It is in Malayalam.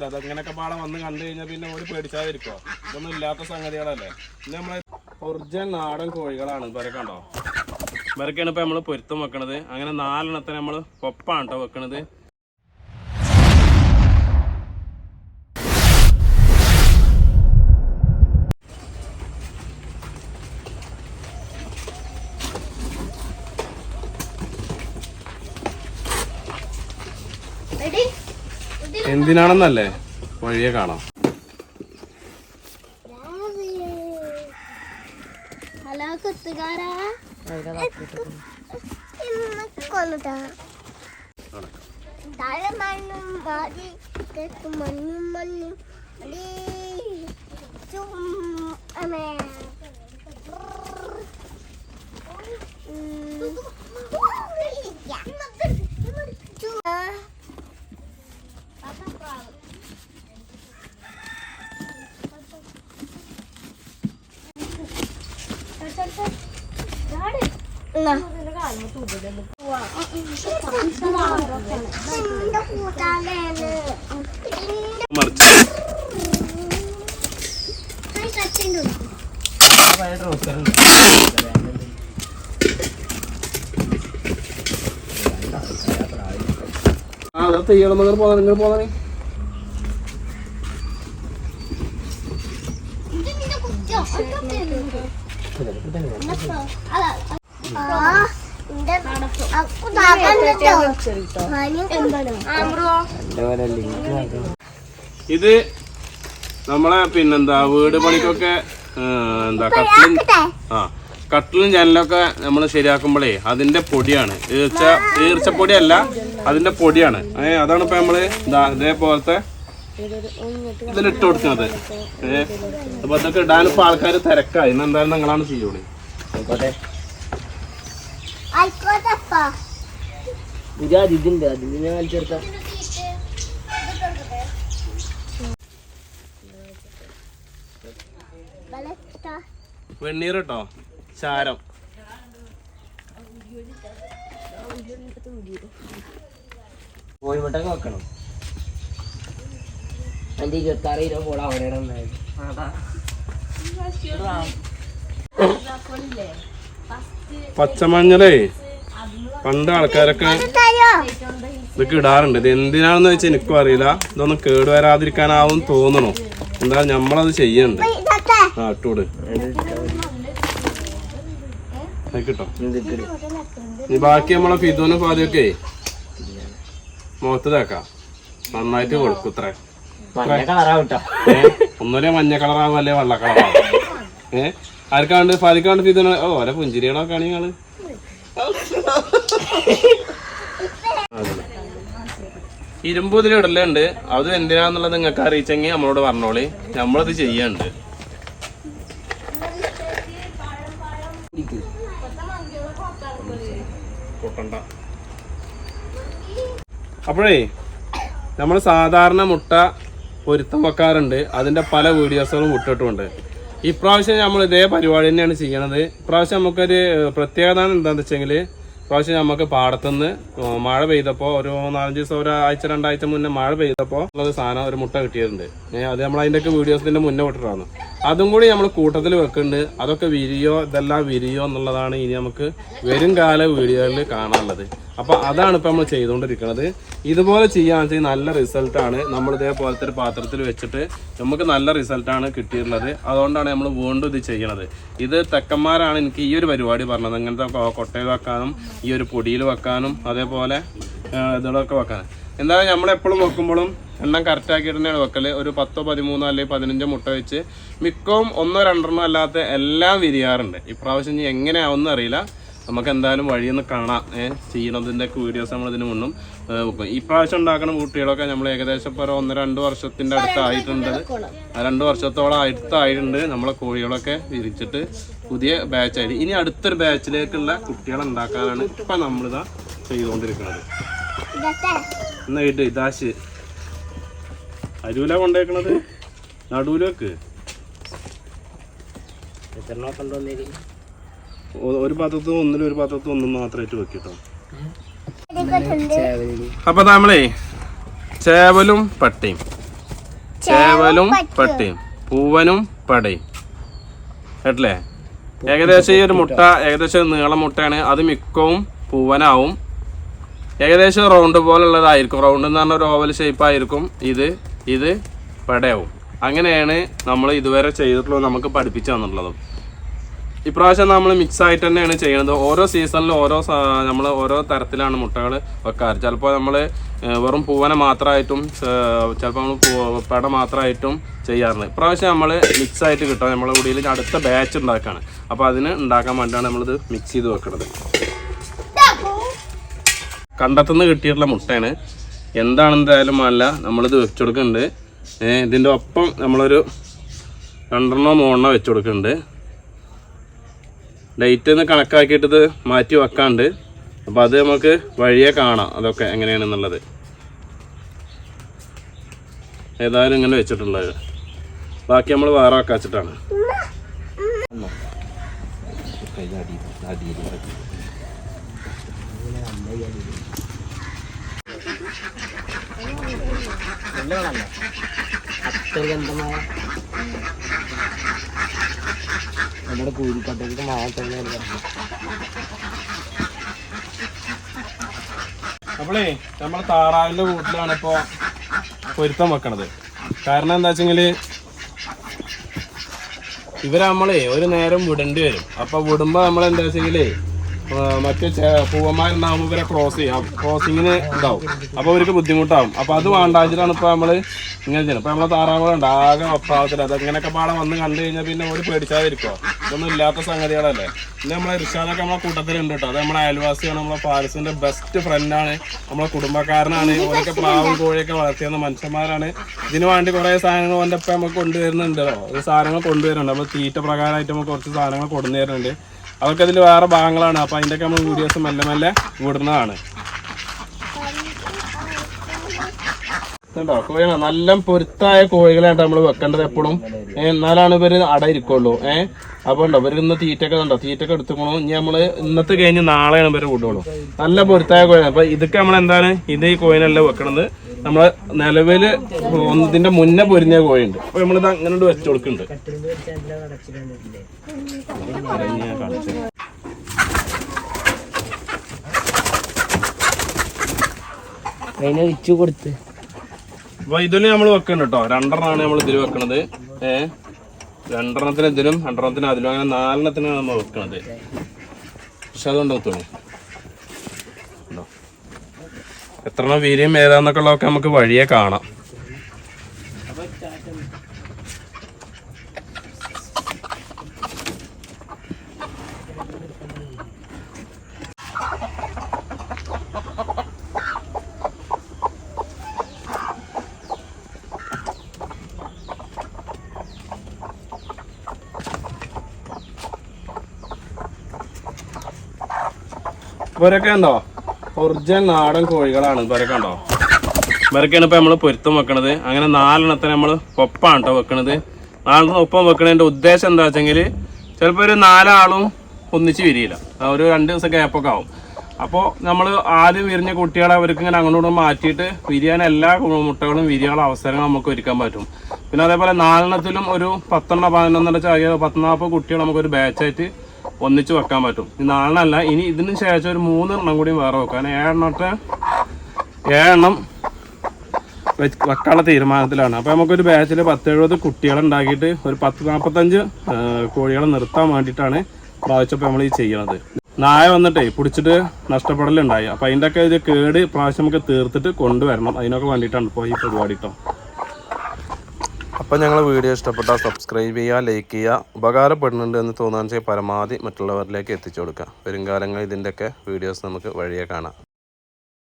അതങ്ങനൊക്കെ പാടെ വന്ന് കണ്ടു കഴിഞ്ഞാൽ പിന്നെ ഒരു പേടിച്ചാതിരിക്കോ? ഇതൊന്നും ഇല്ലാത്ത സംഗതികളല്ലേ. ഇത് നമ്മളെ ഒറിജിനൽ നാടൻ കോഴികളാണ്. ഇവരൊക്കെ ഉണ്ടോ? ഇവരൊക്കെയാണ് ഇപ്പൊ നമ്മള് പൊരുത്തം വെക്കണത്. അങ്ങനെ 4 എണ്ണത്തിന് നമ്മള് ഒപ്പാണ് കേട്ടോ വെക്കണത്. എന്തിനാണെന്നല്ലേ വഴിയെ കാണാം. ഹലോ കൂട്ടുകാരാ, മണ്ണും മാറി മണ്ണും മണ്ണും തെയ്യണം. നിങ്ങൾ പോകാൻ ഇത് നമ്മളെ പിന്നെന്താ വീട് പണിക്കൊക്കെ എന്താ കട്ടിലും ജനലൊക്കെ നമ്മൾ ശരിയാക്കുമ്പോഴേ അതിന്റെ പൊടിയാണ്. ഈർച്ചപ്പൊടിയല്ല, അതിന്റെ പൊടിയാണ്. അതാണ് ഇപ്പൊ നമ്മള് ഇതേപോലത്തെ ഇതിലിട്ട് കൊടുക്കുന്നത്. അപ്പൊ അതൊക്കെ ഇടാനിപ്പോ ആൾക്കാർ തിരക്കായി. എന്തായാലും നിങ്ങളാണ് ചെയ്യോളി. വെണ്ണീർ കേട്ടോ, ചാരം. കോഴിമുട്ടൊക്കെ വെക്കണം. അതിന്റെ 26 രൂപ പോടാ അവിടെ പച്ചമഞ്ഞളേ പണ്ട് ആൾക്കാരൊക്കെ ഇതൊക്കെ ഇടാറുണ്ട്. ഇത് എന്തിനാണെന്ന് വെച്ചാൽ എനിക്കും അറിയില്ല. ഇതൊന്നും കേടുവരാതിരിക്കാനാവും തോന്നണു. എന്താ നമ്മളത് ചെയ്യണ്ട്. ഇട്ടൂട് കിട്ടോ. ഇനി ബാക്കി നമ്മളെ ഫിദോനും പാതിയൊക്കെ മുഖത്ത് തേക്കാം. നന്നായിട്ട് കൊടുക്കും. ഇത്ര ഒന്നുമില്ല മഞ്ഞ കളറാവും, അല്ലെ വെള്ള കളറാവും. ആർക്കാണ്ട് ഫാദിക്കാണ്ട് ഫിദോന് ഓരോ പുഞ്ചിരികളൊക്കെ ആണ് നിങ്ങള്. ഇരുമ്പ് ഇതിൽ ഇടലുണ്ട്. അത് എന്തിനാന്നുള്ളത് നിങ്ങൾക്ക് അറിയിച്ചെങ്കിൽ നമ്മളോട് പറഞ്ഞോളി. നമ്മളത് ചെയ്യണ്ട്. അപ്പോഴേ നമ്മൾ സാധാരണ മുട്ട പൊരുത്തം വെക്കാറുണ്ട്. അതിന്റെ പല വീഡിയോസുകളും വിട്ടിട്ടുമുണ്ട്. ഇപ്രാവശ്യം നമ്മൾ ഇതേ പരിപാടി തന്നെയാണ് ചെയ്യണത്. ഇപ്രാവശ്യം നമുക്കൊരു പ്രത്യേകത എന്താണെന്ന് വെച്ചെങ്കിൽ, ഇപ്രാവശ്യം നമുക്ക് പാടത്തുനിന്ന് മഴ പെയ്തപ്പോൾ ഒരു 4-5 ദിവസം, ഒരാഴ്ച 2 ആഴ്ച മുന്നേ മഴ പെയ്തപ്പോൾ ഉള്ളത് സാധനം ഒരു മുട്ട കിട്ടിയിട്ടുണ്ട്. അത് നമ്മൾ അതിൻ്റെയൊക്കെ വീഡിയോസിന്റെ മുന്നേ വിട്ടിട്ടാണ്. അതും കൂടി നമ്മൾ കൂട്ടത്തിൽ വെക്കുന്നുണ്ട്. അതൊക്കെ ഇതെല്ലാം വിരിയോ എന്നുള്ളതാണ് ഇനി നമുക്ക് വരും കാല വീഡിയോയിൽ കാണാനുള്ളത്. അപ്പൊ അതാണ് ഇപ്പൊ നമ്മൾ ചെയ്തുകൊണ്ടിരിക്കുന്നത്. ഇതുപോലെ ചെയ്യാന്ന് വെച്ചാൽ നല്ല റിസൾട്ടാണ്. നമ്മൾ ഇതേപോലത്തെ ഒരു പാത്രത്തിൽ വെച്ചിട്ട് നമുക്ക് നല്ല റിസൾട്ടാണ് കിട്ടിയിട്ടുള്ളത്. അതുകൊണ്ടാണ് നമ്മൾ വീണ്ടും ഇത് ചെയ്യണത്. ഇത് തെക്കന്മാരാണ് എനിക്ക് ഈ ഒരു പരിപാടി പറഞ്ഞത്. ഇങ്ങനത്തെ കൊട്ടയിൽ വെക്കാനും ഈ ഒരു പൊടിയിൽ വെക്കാനും അതേപോലെ ഇതിലൊക്കെ വെക്കാനും. എന്തായാലും നമ്മളെപ്പോഴും വെക്കുമ്പോഴും എണ്ണം കറക്റ്റാക്കിയിട്ട് തന്നെയാണ് വെക്കല്. ഒരു 10, 13 അല്ലെങ്കിൽ 15 മുട്ട വെച്ച് മിക്കവും 1, 2 അല്ലാത്ത എല്ലാം വിരിയാറുണ്ട്. ഇപ്രാവശ്യം ഇനി എങ്ങനെയാവുമെന്ന് അറിയില്ല. നമുക്ക് എന്തായാലും വഴിയൊന്ന് കാണാം. ചെയ്യണതിൻ്റെ വീഡിയോസ് നമ്മൾ ഇതിന് മുന്നും ഈ പ്രാവശ്യം ഉണ്ടാക്കുന്ന കുട്ടികളൊക്കെ നമ്മൾ ഏകദേശം ഇപ്പോൾ 1-2 വർഷത്തിൻ്റെ അടുത്തായിട്ടുണ്ട്. 2 വർഷത്തോളം അടുത്തായിട്ടുണ്ട്. നമ്മളെ കോഴികളൊക്കെ വിരിച്ചിട്ട് പുതിയ ബാച്ചായിട്ട് ഇനി അടുത്തൊരു ബാച്ചിലേക്കുള്ള കുട്ടികളെ ഉണ്ടാക്കാനാണ് ഇപ്പം നമ്മളിതാ ചെയ്തുകൊണ്ടിരിക്കുന്നത്. എന്നായിട്ട് ഇതാശ് അരൂല കൊണ്ടേക്കണത് നടുവിലേക്ക് എത്രണ്ണൊക്കെ ഉണ്ടോന്നേരി ഒരു പാത്രത്തും ഒന്നിലും ഒരു പാത്രത്തും ഒന്നും മാത്രമായിട്ട് വെക്കിട്ടോ. ചേവല് അപ്പൊ നമ്മളേ ചേവലും പട്ടയും പൂവനും പടയും കേട്ടില്ലേ? ഏകദേശം ഈ ഒരു മുട്ട ഏകദേശം നീളം മുട്ടയാണ്. അത് മിക്കവും പൂവനാവും. ഏകദേശം റൗണ്ട് പോലുള്ളതായിരിക്കും. റൗണ്ട് എന്ന് പറഞ്ഞ ഒരു ഓവൽ ഷേപ്പ് ആയിരിക്കും. ഇത് പടയാവും. അങ്ങനെയാണ് നമ്മൾ ഇതുവരെ ചെയ്തിട്ടുള്ളത്, നമുക്ക് പഠിപ്പിച്ചു തന്നിട്ടുള്ളത്. ഇപ്രാവശ്യം നമ്മൾ മിക്സ് ആയിട്ട് തന്നെയാണ് ചെയ്യുന്നത്. ഓരോ സീസണിലും നമ്മൾ ഓരോ തരത്തിലാണ് മുട്ടകൾ വെക്കാറ്. ചിലപ്പോൾ നമ്മൾ വെറും പൂവന മാത്രമായിട്ടും ചിലപ്പോൾ നമ്മൾ പട മാത്രമായിട്ടും ചെയ്യാറുണ്ട്. ഇപ്രാവശ്യം നമ്മൾ മിക്സ് ആയിട്ട് കിട്ടും. നമ്മളെ കൂടിയിൽ അടുത്ത ബാച്ച് ഉണ്ടാക്കുകയാണ്. അപ്പോൾ അതിന് ഉണ്ടാക്കാൻ വേണ്ടിയാണ് നമ്മളിത് മിക്സ് ചെയ്ത് വെക്കുന്നത്. കണ്ടത്തുനിന്ന് കിട്ടിയിട്ടുള്ള മുട്ടയാണ്. എന്താണെന്തായാലും അല്ല നമ്മളിത് വെച്ച് കൊടുക്കുന്നുണ്ട്. ഇതിൻ്റെ ഒപ്പം നമ്മളൊരു 2 3 വെച്ച് കൊടുക്കുന്നുണ്ട്. ഡേറ്റ് ഒന്ന് കണക്കാക്കിയിട്ട് ഇത് മാറ്റി വെക്കാണ്ട്. അപ്പോൾ അത് നമുക്ക് വഴിയെ കാണാം അതൊക്കെ എങ്ങനെയാണെന്നുള്ളത്. ഏതായാലും ഇങ്ങനെ വെച്ചിട്ടുള്ളത്. ബാക്കി നമ്മൾ വേറെ വെക്കാച്ചിട്ടാണ്. അത്യന്തമായ നമ്മുടെ കൂലിക്കട്ടയ്ക്ക് മാത്രമേ. അപ്പോളേ നമ്മൾ താറാവിൻ്റെ വീട്ടിലാണ് ഇപ്പോൾ പൊരുത്തം വെക്കണത്. കാരണം എന്താ വെച്ചെങ്കിൽ ഇവരെ നമ്മളെ ഒരു നേരം വിടേണ്ടി വരും. അപ്പോൾ വിടുമ്പോൾ നമ്മൾ എന്താ വെച്ചെങ്കിൽ മറ്റു പൂവന്മാരുണ്ടാകുമ്പോൾ ഇവരെ ക്രോസ് ചെയ്യാം. ക്രോസിങ്ങിന് ഉണ്ടാവും. അപ്പോൾ അവർക്ക് ബുദ്ധിമുട്ടാവും. അപ്പോൾ അത് വേണ്ടാച്ചിട്ടാണ് ഇപ്പോൾ നമ്മൾ ഇങ്ങനെ ചെയ്യുന്നത്. ഇപ്പോൾ നമ്മളെ താറാവുകളുണ്ട് ആകെ ഒപ്പാവത്തില്ല. അതെങ്ങനെയൊക്കെ പാടെ വന്ന് കണ്ടു കഴിഞ്ഞാൽ പിന്നെ ഒരു പേടിച്ചാതിരിക്കുമോ? ഇതൊന്നും ഇല്ലാത്ത സംഗതികളല്ലേ. പിന്നെ നമ്മളെ റിഷാദൊക്കെ നമ്മളെ കൂട്ടത്തിലുണ്ട് കേട്ടോ. അത് നമ്മളെ അയൽവാസിയാണ്. നമ്മളെ ഫാരിസിൻ്റെ ബെസ്റ്റ് ഫ്രണ്ടാണ്. നമ്മളെ കുടുംബക്കാരനാണ്. ഓരൊക്കെ പ്രാവും കോഴിയൊക്കെ വളർത്തിയുന്ന മനുഷ്യന്മാരാണ്. ഇതിന് വേണ്ടി കുറേ സാധനങ്ങൾ എൻ്റെ ഒപ്പം നമുക്ക് കൊണ്ടുവരുന്നുണ്ടല്ലോ. ഒരു സാധനങ്ങൾ കൊണ്ടുവരുന്നുണ്ട്. നമ്മൾ തീറ്റ പ്രകാരമായിട്ട് നമുക്ക് കുറച്ച് സാധനങ്ങൾ കൊണ്ടുവരുന്നുണ്ട്. അതൊക്കെ അതിൽ വേറെ ഭാഗങ്ങളാണ്. അപ്പോൾ അതിൻ്റെയൊക്കെ നമ്മൾ വീഡിയോസ് മെല്ലെ മെല്ലെ വിടുന്നതാണ് കേട്ടോ. കോഴിയാണ് നല്ല പൊരുത്തായ കോഴികളായിട്ട് നമ്മൾ വെക്കേണ്ടത് എപ്പോഴും. എന്നാലാണ് ഇവർ അടയിരിക്കുള്ളൂ. അപ്പോൾ ഉണ്ടോ ഇവർ ഇന്ന് തീറ്റൊക്കെ എടുത്തുക്കണു. ഇനി നമ്മൾ ഇന്നത്തെ കഴിഞ്ഞ് നാളെയാണ് ഇവർ വിടുള്ളൂ. നല്ല പൊരുത്തായ കോഴിയാണ്. അപ്പോൾ ഇതൊക്കെ നമ്മളെന്താണ് ഈ കോഴിനല്ല വെക്കണത്. നമ്മളെ നിലവിൽ ഇതിൻ്റെ മുന്നേ പൊരിഞ്ഞ കോഴിയുണ്ട്. അപ്പോൾ നമ്മളിത് അങ്ങനെ വെച്ച് കൊടുക്കുന്നുണ്ട്. അതിനെ വെച്ചു കൊടുത്ത് അപ്പോൾ ഇതില് നമ്മൾ വെക്കുന്നുണ്ട് കേട്ടോ. 2 നമ്മൾ ഇതിൽ വെക്കണത്. 2 ഇതിലും 2 അതിലും അങ്ങനെ 4 നമ്മൾ വെക്കണത്. പക്ഷെ അതുകൊണ്ട് തോന്നി എത്ര വീര്യം ഏതാന്നൊക്കെ ഉള്ളതൊക്കെ നമുക്ക് വഴിയെ കാണാം. ഇവരൊക്കെ ഉണ്ടോ ഒറിജിനൽ നാടൻ കോഴികളാണ്. ഇവരൊക്കെ ഉണ്ടോ ഇവരൊക്കെയാണ് ഇപ്പം നമ്മൾ പൊരുത്തം വെക്കണത്. അങ്ങനെ 4 നമ്മൾ ഒപ്പാണ് കേട്ടോ വെക്കണത്. 4 ഒപ്പം വെക്കണതിൻ്റെ ഉദ്ദേശം എന്താ വെച്ചെങ്കിൽ ചിലപ്പോൾ ഒരു 4 ആളും ഒന്നിച്ച് വിരിയില്ല. ഒരു 2 ദിവസം ഗ്യാപ്പൊക്കെ ആവും. അപ്പോൾ നമ്മൾ ആദ്യം വിരിഞ്ഞ കുട്ടികളെ അവർക്ക് ഇങ്ങനെ അങ്ങോട്ടും മാറ്റിയിട്ട് വിരിയാൻ എല്ലാ മുട്ടകളും വിരിയാനുള്ള അവസരങ്ങൾ നമുക്ക് ഒരുക്കാൻ പറ്റും. പിന്നെ അതേപോലെ 4 ഒരു 10 11 10-40 കുട്ടികൾ നമുക്കൊരു ബാച്ചായിട്ട് ഒന്നിച്ച് വെക്കാൻ പറ്റും. ഈ 4 അല്ല, ഇനി ഇതിന് ശേഷം ഒരു 3 കൂടി വേറെ വെക്കാം. 7 വെക്കാനുള്ള തീരുമാനത്തിലാണ്. അപ്പോൾ നമുക്കൊരു ബാച്ചിൽ 10-70 കുട്ടികളെ ഉണ്ടാക്കിയിട്ട് ഒരു 10-45 കോഴികളെ നിർത്താൻ വേണ്ടിയിട്ടാണ് പ്രാവശ്യം നമ്മൾ ഈ ചെയ്യണത്. നായ വന്നിട്ടേ പിടിച്ചിട്ട് നഷ്ടപ്പെടലുണ്ടായി. അപ്പോൾ അതിൻ്റെയൊക്കെ ഒരു കേട് പ്രാവശ്യം നമുക്ക് തീർത്തിട്ട് കൊണ്ടുവരണം. അതിനൊക്കെ വേണ്ടിയിട്ടാണ് ഇപ്പോൾ ഈ പരിപാടി കേട്ടോ. അപ്പോൾ ഞങ്ങൾ വീഡിയോ ഇഷ്ടപ്പെട്ടാൽ സബ്സ്ക്രൈബ് ചെയ്യുക, ലൈക്ക് ചെയ്യുക. ഉപകാരപ്പെടുന്നുണ്ട് എന്ന് തോന്നുകയാണെന്ന് വെച്ചാൽ പരമാവധി മറ്റുള്ളവരിലേക്ക് എത്തിച്ചു കൊടുക്കുക. വരും കാലങ്ങളിൽ ഇതിൻ്റെയൊക്കെ വീഡിയോസ് നമുക്ക് വഴിയെ കാണാം.